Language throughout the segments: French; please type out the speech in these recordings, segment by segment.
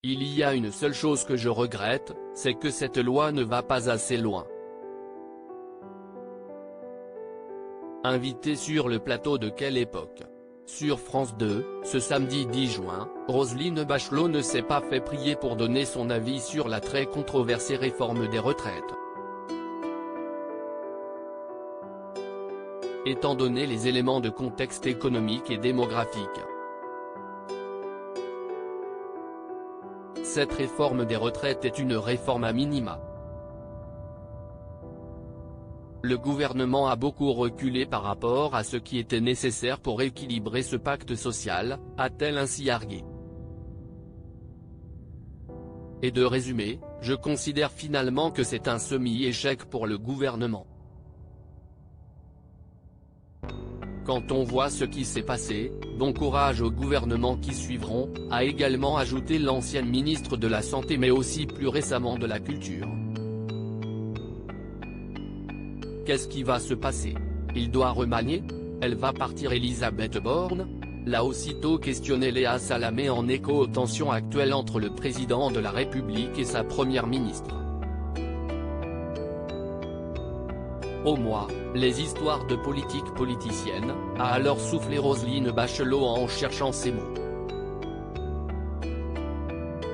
Il y a une seule chose que je regrette, c'est que cette loi ne va pas assez loin. Invité sur le plateau de Quelle époque ? Sur France 2, ce samedi 10 juin, Roselyne Bachelot ne s'est pas fait prier pour donner son avis sur la très controversée réforme des retraites. Étant donné les éléments de contexte économique et démographique. Cette réforme des retraites est une réforme à minima. Le gouvernement a beaucoup reculé par rapport à ce qui était nécessaire pour équilibrer ce pacte social, a-t-elle ainsi argué. Et de résumer, je considère finalement que c'est un semi-échec pour le gouvernement. Quand on voit ce qui s'est passé, bon courage aux gouvernements qui suivront, a également ajouté l'ancienne ministre de la Santé mais aussi plus récemment de la Culture. Qu'est-ce qui va se passer? Il doit remanier? Elle va partir Elisabeth Borne? L'a aussitôt questionné Léa Salamé en écho aux tensions actuelles entre le président de la République et sa première ministre. Au mois, les histoires de politique politicienne, a alors soufflé Roselyne Bachelot en cherchant ses mots.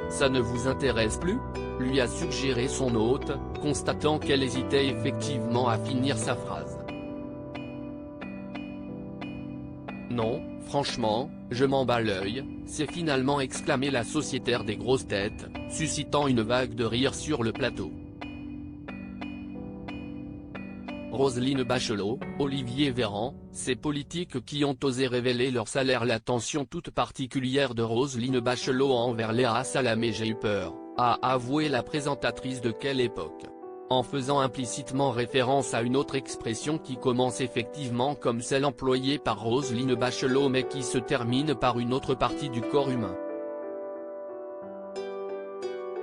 Ça ne vous intéresse plus ? Lui a suggéré son hôte, constatant qu'elle hésitait effectivement à finir sa phrase. Non, franchement, je m'en bats l'œil, s'est finalement exclamé la sociétaire des grosses têtes, suscitant une vague de rire sur le plateau. Roselyne Bachelot, Olivier Véran, ces politiques qui ont osé révéler leur salaire. L'attention toute particulière de Roselyne Bachelot envers Léa Salamé. J'ai eu peur, a avoué la présentatrice de Quelle époque, en faisant implicitement référence à une autre expression qui commence effectivement comme celle employée par Roselyne Bachelot mais qui se termine par une autre partie du corps humain.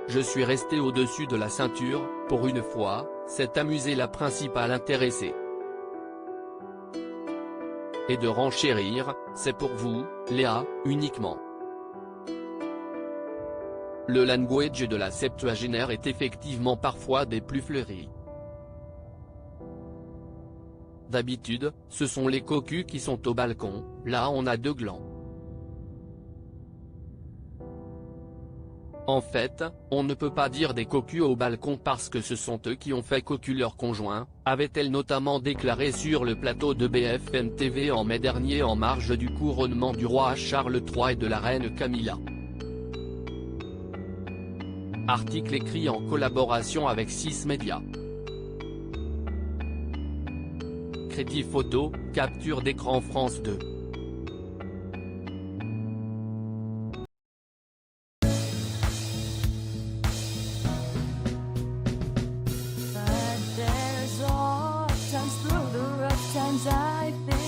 Je suis resté au-dessus de la ceinture, pour une fois, s'est amusée la principale intéressée. Et de renchérir, c'est pour vous, Léa, uniquement. Le language de la septuagénaire est effectivement parfois des plus fleuris. D'habitude, ce sont les cocus qui sont au balcon, là on a 2 glands. En fait, on ne peut pas dire des cocus au balcon parce que ce sont eux qui ont fait cocu leur conjoint, avait-elle notamment déclaré sur le plateau de BFM TV en mai dernier en marge du couronnement du roi Charles III et de la reine Camilla. Article écrit en collaboration avec 6 médias. Crédit photo, capture d'écran France 2. But there's all times through the rough times I think